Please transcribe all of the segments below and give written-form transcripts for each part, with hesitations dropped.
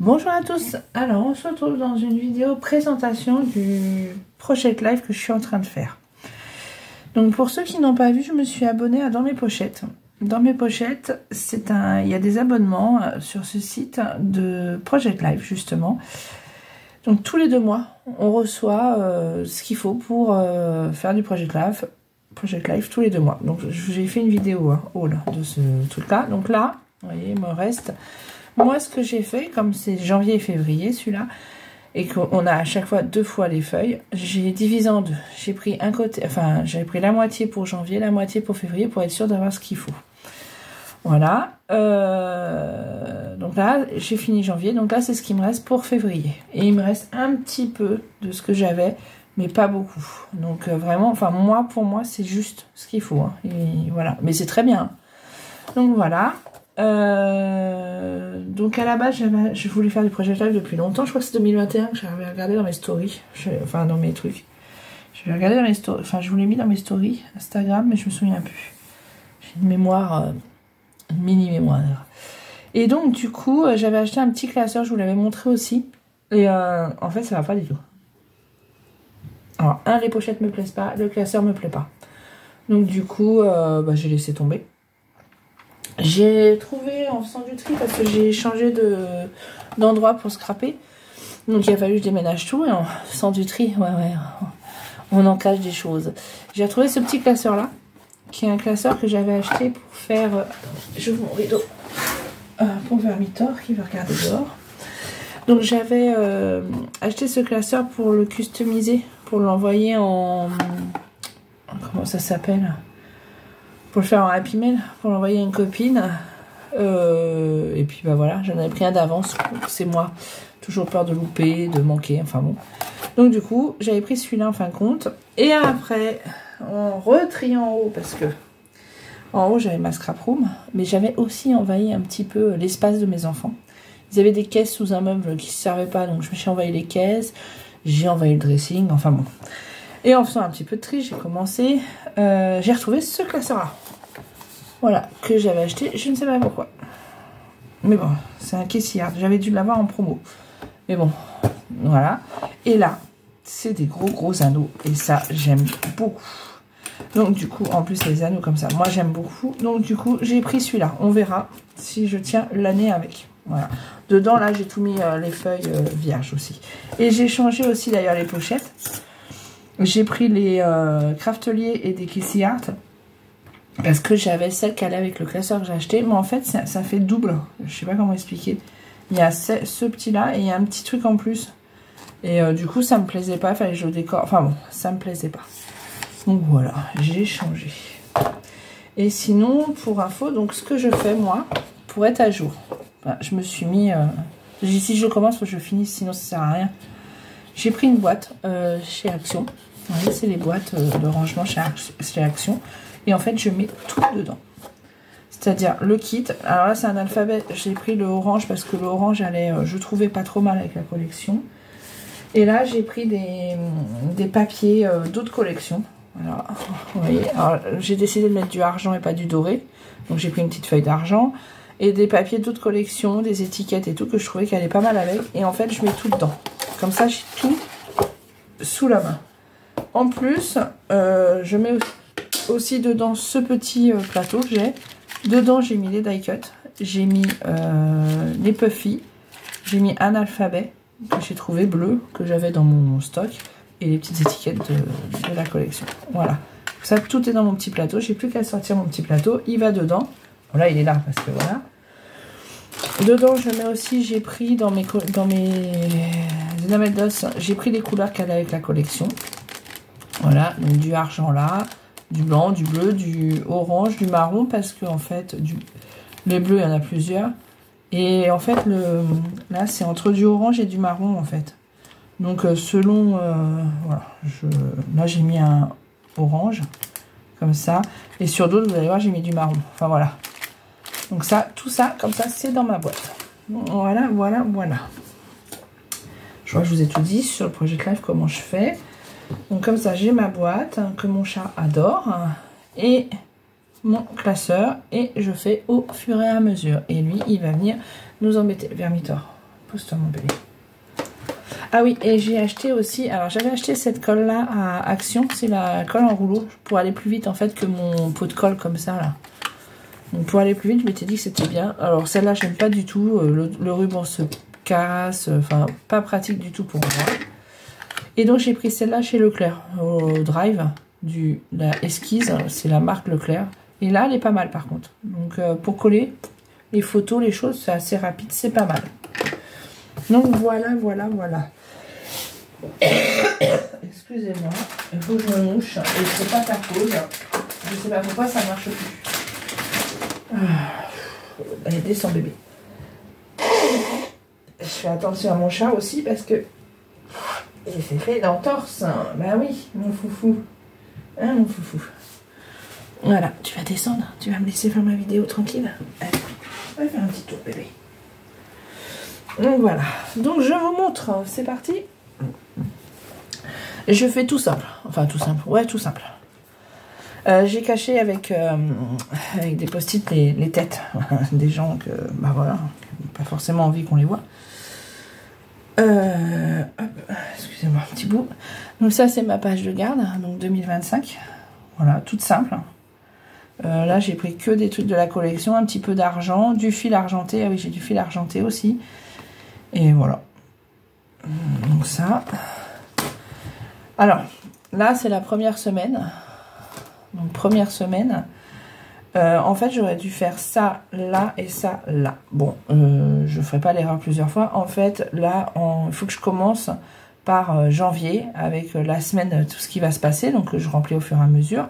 Bonjour à tous, alors on se retrouve dans une vidéo présentation du Project Live que je suis en train de faire. Donc pour ceux qui n'ont pas vu, je me suis abonnée à Dans mes pochettes. Dans mes pochettes, il y a des abonnements sur ce site de Project Live justement. Donc tous les 2 mois, on reçoit ce qu'il faut pour faire du Project Live tous les 2 mois. Donc j'ai fait une vidéo haul de ce truc-là. Donc là, vous voyez, il me reste... Moi, ce que j'ai fait, comme c'est janvier et février, celui-là, et qu'on a à chaque fois 2 fois les feuilles, j'ai divisé en 2. J'ai pris un côté, enfin, j'avais pris la moitié pour janvier, la moitié pour février, pour être sûr d'avoir ce qu'il faut. Voilà. Donc là, j'ai fini janvier, donc là, c'est ce qui me reste pour février. Et il me reste un petit peu de ce que j'avais, mais pas beaucoup. Donc vraiment, enfin, pour moi, c'est juste ce qu'il faut. Hein. Et voilà. Mais c'est très bien. Donc voilà. Donc à la base je voulais faire du Project Live depuis longtemps. Je crois que c'est 2021 que j'avais regardé dans mes stories, enfin dans mes trucs. J'avais regardé dans mes stories, enfin je vous l'ai mis dans mes stories Instagram, mais je me souviens plus. J'ai une mémoire, une mini mémoire. Et donc du coup j'avais acheté un petit classeur, je vous l'avais montré aussi. Et en fait ça va pas du tout. Alors les pochettes me plaisent pas, le classeur me plaît pas. Donc du coup j'ai laissé tomber. J'ai trouvé en faisant du tri, parce que j'ai changé d'endroit pour scraper. Donc il a fallu que je déménage tout, et en faisant du tri, on en cache des choses. J'ai retrouvé ce petit classeur là, qui est un classeur que j'avais acheté pour faire... j'ouvre mon rideau pour Vermitor qui va regarder dehors. Donc j'avais acheté ce classeur pour le customiser, pour l'envoyer en... Comment ça s'appelle ? Pour le faire en Happy Mail, pour l'envoyer à une copine. Et puis voilà, j'en avais pris un d'avance. C'est moi. Toujours peur de louper, de manquer, enfin bon. Donc du coup, j'avais pris celui-là en fin de compte. Et après, en retriant en haut, parce que en haut j'avais ma scrap room, mais j'avais aussi envahi un petit peu l'espace de mes enfants. Ils avaient des caisses sous un meuble qui ne servaient pas, donc je me suis envahi les caisses, j'ai envahi le dressing, enfin bon. Et en faisant un petit peu de tri, j'ai commencé, j'ai retrouvé ce classeur-là. Voilà, que j'avais acheté, je ne sais pas pourquoi. Mais bon, c'est un Kessillard, j'avais dû l'avoir en promo. Mais bon, voilà. Et là, c'est des gros anneaux, et ça, j'aime beaucoup. Donc du coup, en plus, les anneaux comme ça, moi j'aime beaucoup. Donc du coup, j'ai pris celui-là. On verra si je tiens l'année avec. Voilà. Dedans, là, j'ai tout mis les feuilles vierges aussi. Et j'ai changé aussi d'ailleurs les pochettes. J'ai pris les Craftelier et des Kessillard. Parce que j'avais celle qui allait avec le classeur que j'ai acheté. Mais en fait, ça fait double. Je sais pas comment expliquer. Il y a ce petit-là et il y a un petit truc en plus. Et du coup, ça me plaisait pas. Il fallait que je le décore. Enfin bon, ça me plaisait pas. Donc voilà, j'ai changé. Et sinon, pour info, donc ce que je fais, moi, pour être à jour. Voilà, je me suis mis... si je commence, faut que je finisse, sinon ça sert à rien. J'ai pris une boîte chez Action. Vous voyez, c'est les boîtes de rangement chez Action. Et en fait, je mets tout dedans. C'est-à-dire le kit. Alors là, c'est un alphabet. J'ai pris le orange parce que le orange allait, je trouvais pas trop mal avec la collection. Et là, j'ai pris des papiers d'autres collections. Voilà. Vous voyez. Alors, j'ai décidé de mettre du argent et pas du doré. Donc, j'ai pris une petite feuille d'argent. Et des papiers d'autres collections, des étiquettes et tout, que je trouvais qu'elle allait pas mal avec. Et en fait, je mets tout dedans. Comme ça, j'ai tout sous la main. En plus, je mets aussi dedans ce petit plateau que j'ai. Dedans, j'ai mis les die cut, j'ai mis les puffy, j'ai mis un alphabet que j'ai trouvé bleu, que j'avais dans mon stock, et les petites étiquettes de la collection. Voilà. Ça, tout est dans mon petit plateau. J'ai plus qu'à sortir mon petit plateau. Il va dedans. Bon, là, il est là parce que voilà. Dedans, je mets aussi, j'ai pris dans mes énamels d'os, j'ai pris les couleurs qu'elle a avec la collection. Voilà, donc du argent là, du blanc, du bleu, du orange, du marron, parce que en fait, les bleus, il y en a plusieurs. Et en fait, là, c'est entre du orange et du marron, en fait. Donc, selon... voilà, là, j'ai mis un orange, comme ça. Et sur d'autres, vous allez voir, j'ai mis du marron. Enfin, voilà. Donc, ça, tout ça, comme ça, c'est dans ma boîte. Voilà. Je crois que je vous ai tout dit sur le Project Live, comment je fais. Donc comme ça, j'ai ma boîte que mon chat adore et mon classeur et je fais au fur et à mesure. Et lui, il va venir nous embêter. Vermitor, Pousse-toi mon bébé. Ah oui, et j'ai acheté aussi, alors j'avais acheté cette colle là à Action, c'est la colle en rouleau, pour aller plus vite en fait que mon pot de colle comme ça là. Donc pour aller plus vite, je m'étais dit que c'était bien. Alors celle-là, j'aime pas du tout, le ruban se casse, enfin pas pratique du tout pour moi. Et donc j'ai pris celle-là chez Leclerc, au Drive, la Esquisse, c'est la marque Leclerc. Et là, elle est pas mal par contre. Donc pour coller les photos, les choses, c'est assez rapide, c'est pas mal. Donc voilà. Excusez-moi, il faut que je me mouche et c'est pas ta cause. Je sais pas pourquoi ça marche plus. Allez, descends bébé. Je fais attention à mon chat aussi parce que il s'est fait d'entorse. Bah oui, mon foufou. Hein, mon foufou. Voilà, tu vas descendre, tu vas me laisser faire ma vidéo tranquille. Allez, on va faire un petit tour bébé. Donc voilà, donc je vous montre, c'est parti. Je fais tout simple, enfin tout simple, ouais tout simple. J'ai caché avec des post-it les têtes des gens que, bah voilà, pas forcément envie qu'on les voit. Excusez-moi un petit bout. Donc ça c'est ma page de garde, donc 2025. Voilà, toute simple. Là j'ai pris que des trucs de la collection, un petit peu d'argent, du fil argenté, ah oui j'ai du fil argenté aussi. Et voilà. Donc ça. Alors, là, c'est la première semaine. Donc, première semaine. En fait, j'aurais dû faire ça, là et ça, là. Bon, je ne ferai pas l'erreur plusieurs fois. En fait, là, il faut que je commence par janvier, avec la semaine, tout ce qui va se passer. Donc, je remplis au fur et à mesure.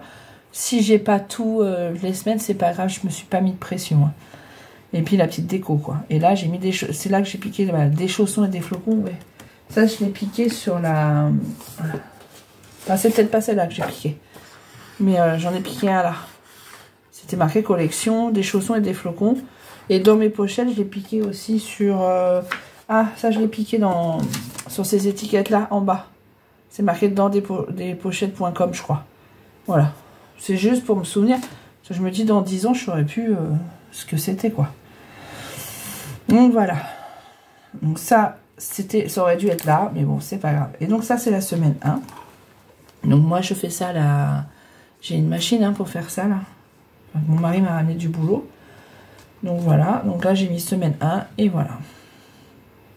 Si j'ai pas tout les semaines, c'est pas grave, je me suis pas mis de pression. Hein. Et puis la petite déco, quoi. Et là, j'ai mis des chaussons. C'est là que j'ai piqué des chaussons et des flocons. Ouais. Ça, je l'ai piqué sur la... Enfin, c'est peut-être pas celle-là que j'ai piqué. Mais j'en ai piqué un là. C'était marqué collection, des chaussons et des flocons. Et dans mes pochettes, je l'ai piqué aussi sur... Ah, ça, je l'ai piqué sur ces étiquettes-là, en bas. C'est marqué dans des pochettes.com, je crois. Voilà. C'est juste pour me souvenir. Parce que je me dis, dans 10 ans, je saurais plus ce que c'était, quoi. Donc voilà. Donc ça aurait dû être là, mais bon, c'est pas grave. Et donc ça, c'est la semaine 1. Donc moi, je fais ça là. J'ai une machine hein, pour faire ça là. Enfin, mon mari m'a ramené du boulot. Donc voilà. Donc là, j'ai mis semaine 1 et voilà.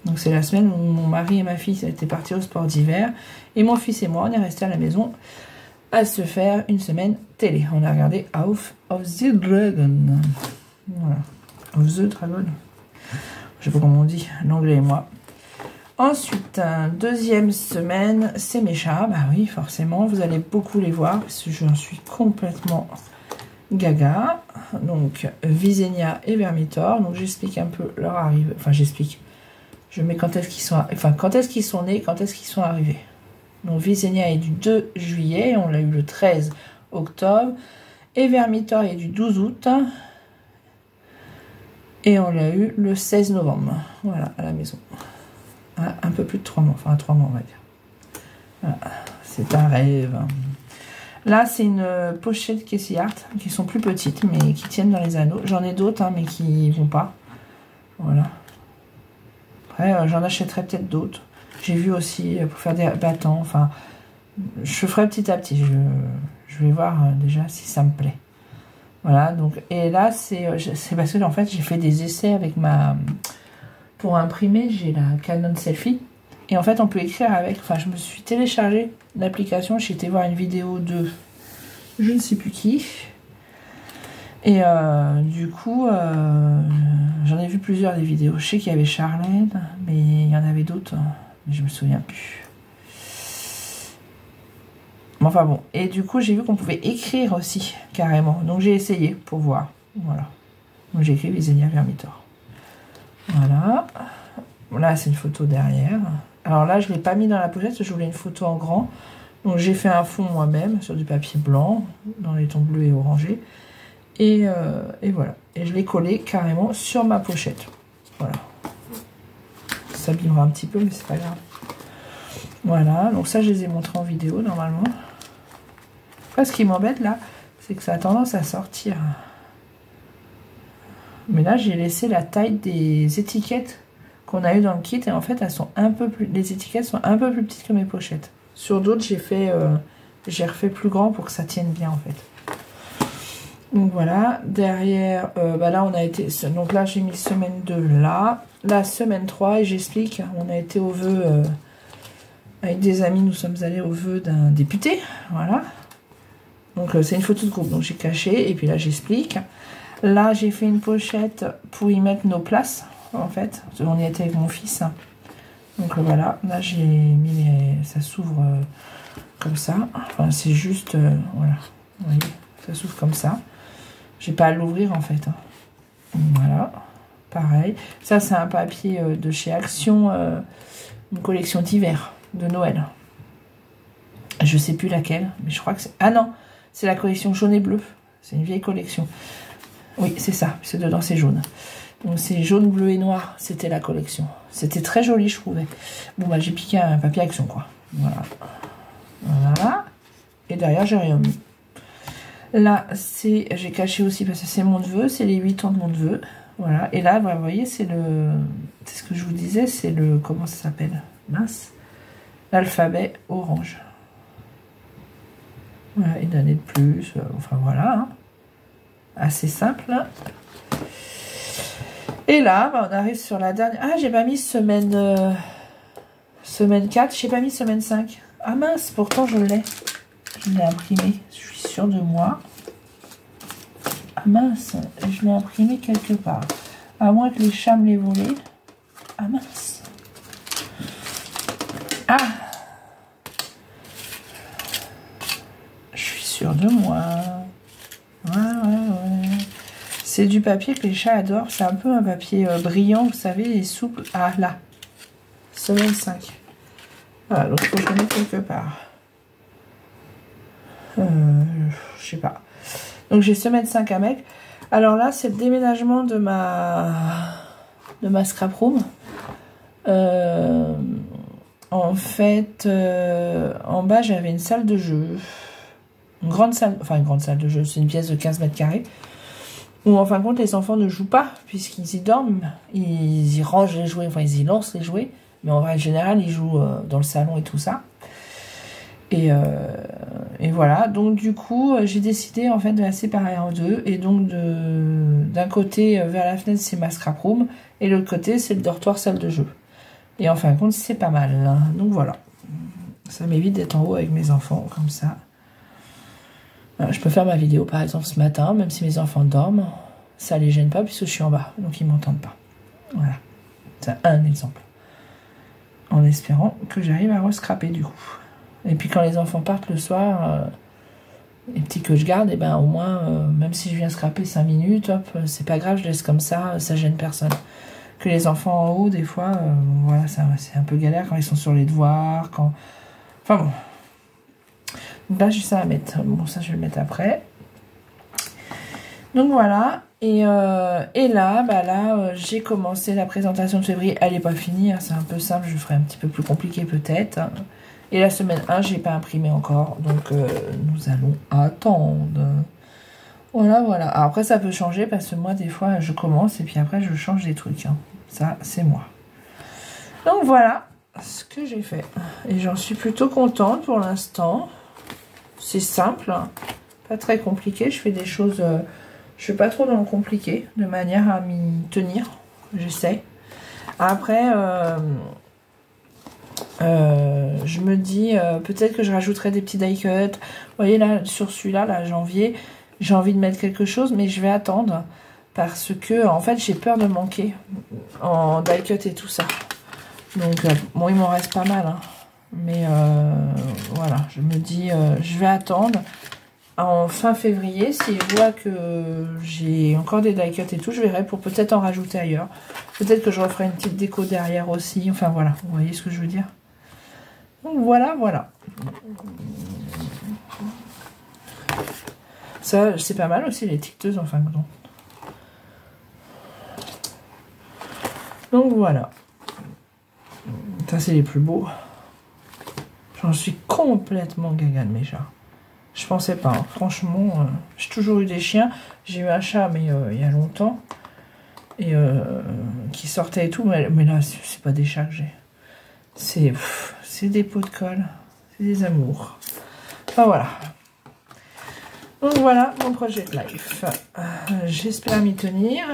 Donc c'est la semaine où mon mari et ma fille étaient partis au sport d'hiver. Et mon fils et moi, on est restés à la maison à se faire une semaine télé. On a regardé House of the Dragon. Voilà. Of the Dragon. Je sais pas comment on dit, l'anglais et moi. Ensuite, deuxième semaine, c'est mes chats. Bah oui, forcément, vous allez beaucoup les voir parce que j'en suis complètement gaga. Donc, Visenia et Vermitor. Donc, j'explique un peu leur arrivée. Enfin, j'explique. Je mets quand est-ce qu'ils sont... Enfin, quand est-ce qu'ils sont nés, quand est-ce qu'ils sont arrivés. Donc, Visenia est du 2 juillet. On l'a eu le 13 octobre. Et Vermitor est du 12 août. Et on l'a eu le 16 novembre. Voilà, à la maison. Un peu plus de 3 mois. Enfin, 3 mois, on va dire. Voilà. C'est un rêve. Là, c'est une pochette Casey Art, qui sont plus petites, mais qui tiennent dans les anneaux. J'en ai d'autres, hein, mais qui vont pas. Voilà. Après, j'en achèterai peut-être d'autres. J'ai vu aussi pour faire des battants. Enfin, je ferai petit à petit. Je vais voir déjà si ça me plaît. Voilà. Donc, et là, c'est parce que en fait, j'ai fait des essais avec ma... Pour imprimer, j'ai la Canon Selfie. Et en fait, on peut écrire avec... Enfin, je me suis téléchargé l'application. J'ai été voir une vidéo de... Je ne sais plus qui. Et du coup, j'en ai vu plusieurs des vidéos. Je sais qu'il y avait Charlène, mais il y en avait d'autres. Mais je me souviens plus. Enfin bon. Et du coup, j'ai vu qu'on pouvait écrire aussi, carrément. Donc, j'ai essayé pour voir. Voilà. Donc, j'ai écrit Visenia Vermitor. Voilà. Là, c'est une photo derrière. Alors là, je ne l'ai pas mis dans la pochette, je voulais une photo en grand. Donc, j'ai fait un fond moi-même sur du papier blanc, dans les tons bleus et orangés. Et voilà. Et je l'ai collé carrément sur ma pochette. Voilà. Ça abîmera un petit peu, mais c'est pas grave. Voilà. Donc ça, je les ai montrés en vidéo, normalement. Après, ce qui m'embête, là, c'est que ça a tendance à sortir. Mais là, j'ai laissé la taille des étiquettes qu'on a eu dans le kit. Et en fait, elles sont un peu plus... Les étiquettes sont un peu plus petites que mes pochettes. Sur d'autres, j'ai refait plus grand pour que ça tienne bien, en fait. Donc voilà. Derrière, là, on a été... Donc là, j'ai mis semaine 2 là. La semaine 3, et j'explique. On a été au vœu... avec des amis, nous sommes allés au vœu d'un député. Voilà. Donc c'est une photo de groupe, donc j'ai caché, et puis là j'explique. Là j'ai fait une pochette pour y mettre nos places, en fait. On y était avec mon fils. Donc voilà, là j'ai mis les... ça s'ouvre comme ça. Enfin c'est juste, voilà, vous voyez, ça s'ouvre comme ça. J'ai pas à l'ouvrir en fait. Voilà, pareil. Ça c'est un papier de chez Action, une collection d'hiver, de Noël. Je sais plus laquelle, mais je crois que c'est... Ah non, c'est la collection jaune et bleu. C'est une vieille collection. Oui, c'est ça. C'est dedans, c'est jaune. Donc c'est jaune, bleu et noir. C'était la collection. C'était très joli, je trouvais. Bon, bah j'ai piqué un papier Action, quoi. Voilà. Voilà. Et derrière, j'ai rien mis. Là, c'est... J'ai caché aussi parce que c'est mon neveu. C'est les 8 ans de mon neveu. Voilà. Et là, bah, vous voyez, c'est le... C'est ce que je vous disais. C'est le... Comment ça s'appelle? Mince. L'alphabet orange. Voilà, une année de plus, enfin voilà, hein. Assez simple. Et là, bah, on arrive sur la dernière... Ah, j'ai pas mis semaine 4, j'ai pas mis semaine 5. Ah mince, pourtant je l'ai. Je l'ai imprimé, je suis sûre de moi. Ah mince, je l'ai imprimé quelque part. À moins que les chats me l'aient volé. Ah mince. Ah, de moi. Ouais. C'est du papier que les chats adorent. C'est un peu un papier brillant, vous savez, et souple. Ah, là. Semaine 5. Voilà, donc il faut que je le mette quelque part. Je sais pas. Donc j'ai semaine 5 à mettre. Alors là, c'est le déménagement de ma scrap room. En fait, en bas, j'avais une salle de jeu. Une grande salle de jeu, c'est une pièce de 15 mètres carrés, où en fin de compte les enfants ne jouent pas, puisqu'ils y dorment, ils y rangent les jouets, enfin ils y lancent les jouets, mais en vrai en général ils jouent dans le salon et tout ça. Et voilà, donc du coup j'ai décidé en fait de la séparer en deux, et donc d'un côté vers la fenêtre c'est ma scrap room, et l'autre côté c'est le dortoir salle de jeu. Et en fin de compte c'est pas mal, hein. Donc voilà, ça m'évite d'être en haut avec mes enfants comme ça. Je peux faire ma vidéo par exemple ce matin, même si mes enfants dorment, ça les gêne pas puisque je suis en bas, donc ils m'entendent pas. Voilà, c'est un exemple. En espérant que j'arrive à rescraper du coup. Et puis quand les enfants partent le soir, les petits que je garde, et ben au moins, même si je viens scraper 5 minutes, hop, c'est pas grave, je laisse comme ça gêne personne. Que les enfants en haut, des fois, voilà, c'est un peu galère quand ils sont sur les devoirs, quand... Enfin bon. Donc là j'ai ça à mettre, bon ça je vais le mettre après. Donc voilà, et là, j'ai commencé la présentation de février, elle n'est pas finie, hein, c'est un peu simple, je ferai un petit peu plus compliqué peut-être. Et la semaine 1, j'ai pas imprimé encore, donc nous allons attendre. Voilà. Alors après ça peut changer parce que moi des fois je commence et puis après je change des trucs, hein. Ça c'est moi. Donc voilà ce que j'ai fait, et j'en suis plutôt contente pour l'instant. C'est simple, pas très compliqué. Je fais des choses, je fais pas trop dans le compliqué, de manière à m'y tenir. J'essaie. Après, je me dis peut-être que je rajouterai des petits die cuts. Vous voyez là, sur celui-là, là, janvier, j'ai envie de mettre quelque chose, mais je vais attendre parce que en fait, j'ai peur de manquer en die cut et tout ça. Donc bon, il m'en reste pas mal, hein. Mais voilà, je me dis, je vais attendre en fin février. Si je vois que j'ai encore des die cuts et tout, je verrai pour peut-être en rajouter ailleurs. Peut-être que je referai une petite déco derrière aussi. Enfin voilà, vous voyez ce que je veux dire. Donc voilà. Ça, c'est pas mal aussi les ticteuses en fin de compte. Donc voilà. Ça, c'est les plus beaux. J'en suis complètement gaga de mes chats. Je pensais pas, hein. Franchement, j'ai toujours eu des chiens. J'ai eu un chat, mais il y a longtemps. et qui sortaient et tout, mais là, c'est pas des chats que j'ai. C'est des pots de colle, c'est des amours. Enfin voilà. Donc voilà mon projet de life. J'espère m'y tenir.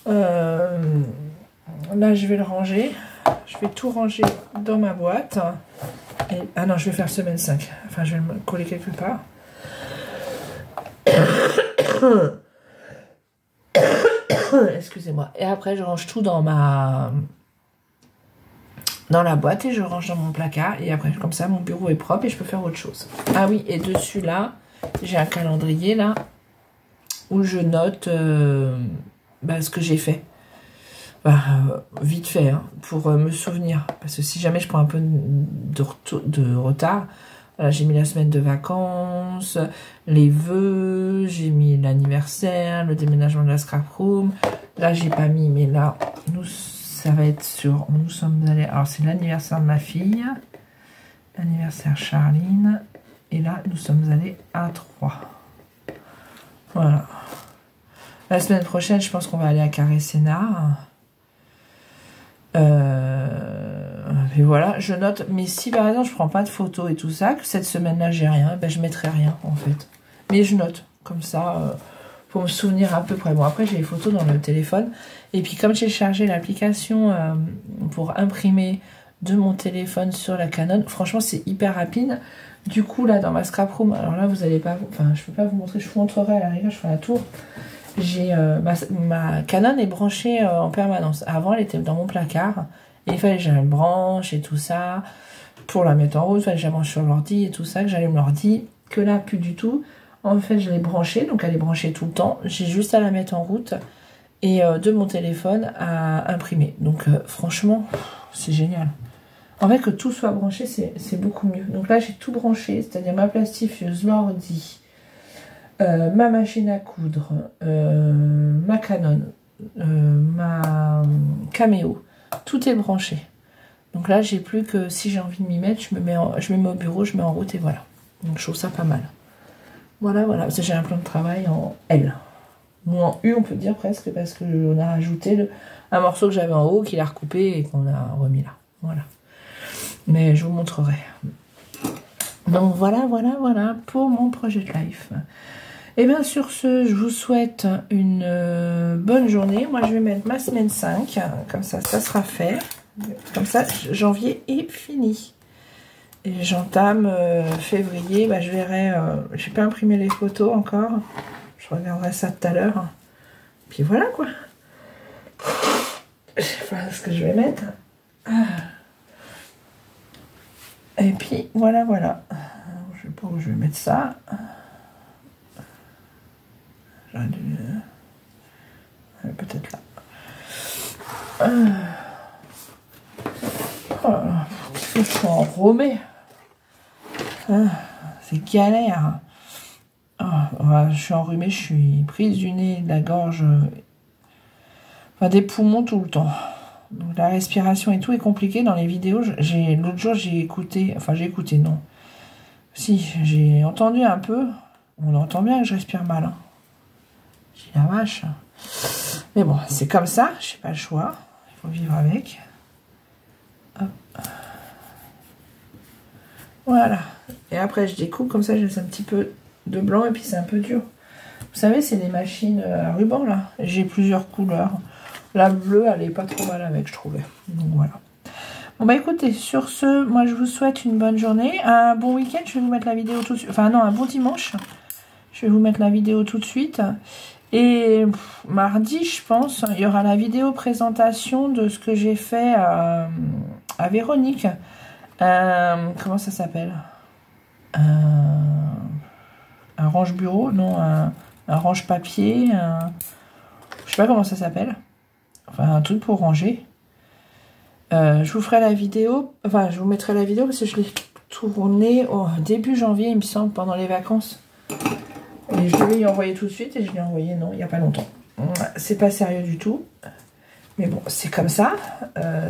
Là, je vais le ranger. Je vais tout ranger dans ma boîte. Et, ah non, je vais faire semaine 5. Enfin, je vais le coller quelque part. Excusez-moi. Et après, je range tout dans la boîte et je range dans mon placard. Et après, comme ça, mon bureau est propre et je peux faire autre chose. Ah oui, et dessus, là, j'ai un calendrier, là, où je note ce que j'ai fait. Vite fait, hein, pour me souvenir. Parce que si jamais je prends un peu de retard, j'ai mis la semaine de vacances, les vœux, j'ai mis l'anniversaire, le déménagement de la scrap room. Là, j'ai pas mis, mais là, ça va être sur... Nous sommes allés... Alors, c'est l'anniversaire de ma fille, l'anniversaire Charline, et là, nous sommes allés à 3. Voilà. La semaine prochaine, je pense qu'on va aller à Carré-Sénard. Et voilà, je note. Mais si par exemple je prends pas de photos et tout ça, que cette semaine-là j'ai rien, ben je mettrai rien en fait. Mais je note comme ça pour me souvenir à peu près. Bon, après j'ai les photos dans le téléphone. Et puis comme j'ai chargé l'application pour imprimer de mon téléphone sur la Canon, franchement c'est hyper rapide. Du coup là dans ma scrap room, alors là vous allez pas, enfin je peux pas vous montrer, je vous montrerai à la rigueur, je ferai la tour. J'ai ma Canon est branchée en permanence. Avant elle était dans mon placard et il fallait que je la branche et tout ça pour la mettre en route. Il fallait que je la branche sur l'ordi et tout ça, que j'allume l'ordi. Que là plus du tout. En fait je l'ai branchée, donc elle est branchée tout le temps. J'ai juste à la mettre en route et de mon téléphone à imprimer. Donc franchement c'est génial. En fait que tout soit branché c'est beaucoup mieux. Donc là j'ai tout branché, c'est-à-dire ma plastifieuse, l'ordi, ma machine à coudre, ma Canon, ma Cameo, tout est branché. Donc là, j'ai plus que si j'ai envie de m'y mettre, je me mets au bureau, je mets en route et voilà. Donc je trouve ça pas mal. Voilà, voilà. Parce que j'ai un plan de travail en L. Ou en U, on peut dire presque, parce qu'on a ajouté un morceau que j'avais en haut, qu'il a recoupé et qu'on a remis là. Voilà. Mais je vous montrerai. Donc voilà, voilà, voilà pour mon projet de life. Et bien sur ce, je vous souhaite une bonne journée. Moi je vais mettre ma semaine 5, comme ça, ça sera fait. Comme ça, janvier est fini. Et j'entame février, bah, je verrai, je n'ai pas imprimé les photos encore. Je regarderai ça tout à l'heure. Puis voilà quoi. Je sais pas ce que je vais mettre. Et puis voilà, voilà. Je sais pas où je vais mettre ça. J'aurais dû... peut-être là. Je suis enrhumée. C'est galère. Je suis enrhumée, je suis prise du nez, de la gorge, enfin des poumons tout le temps. Donc la respiration et tout est compliqué dans les vidéos. L'autre jour j'ai écouté, non. Si, j'ai entendu un peu. On entend bien que je respire mal. Hein. J'ai la vache. Mais bon, c'est comme ça, j'ai pas le choix. Il faut vivre avec. Hop. Voilà. Et après, je découpe comme ça, je laisse un petit peu de blanc et puis c'est un peu dur. Vous savez, c'est des machines à ruban là. J'ai plusieurs couleurs. La bleue, elle est pas trop mal avec, je trouvais. Donc voilà. Bon bah écoutez, sur ce, moi je vous souhaite une bonne journée. Un bon week-end, je vais vous mettre la vidéo tout de suite. Enfin non, un bon dimanche. Je vais vous mettre la vidéo tout de suite. Et mardi, je pense, il y aura la vidéo présentation de ce que j'ai fait à Véronique. Comment ça s'appelle? Un range-bureau? Non, un range-papier. Je sais pas comment ça s'appelle. Enfin, un truc pour ranger. Je vous ferai la vidéo. Enfin, je vous mettrai la vidéo parce que je l'ai tournée au début janvier, il me semble, pendant les vacances. Et je devais y envoyer tout de suite et je l'ai envoyé, non, il n'y a pas longtemps. C'est pas sérieux du tout. Mais bon, c'est comme ça.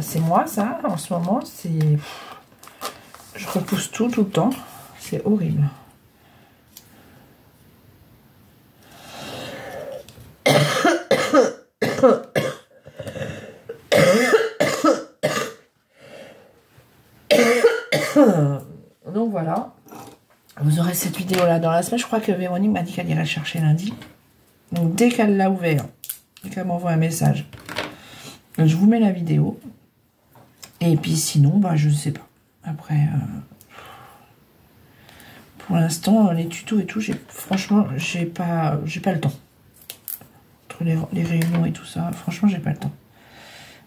C'est moi, ça, en ce moment. Je repousse tout le temps. C'est horrible. Donc voilà. Vous aurez cette vidéo là dans la semaine. Je crois que Véronique m'a dit qu'elle irait le chercher lundi. Donc dès qu'elle l'a ouvert, dès qu'elle m'envoie un message, je vous mets la vidéo. Et puis sinon, bah je ne sais pas. Après, pour l'instant, les tutos et tout, franchement, j'ai pas le temps. Entre les réunions et tout ça, franchement, j'ai pas le temps.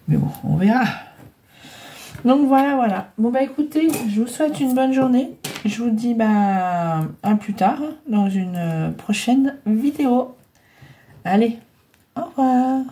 Mais bon, on verra. Donc voilà. Bon bah écoutez, je vous souhaite une bonne journée. Je vous dis bah à plus tard dans une prochaine vidéo. Allez, au revoir.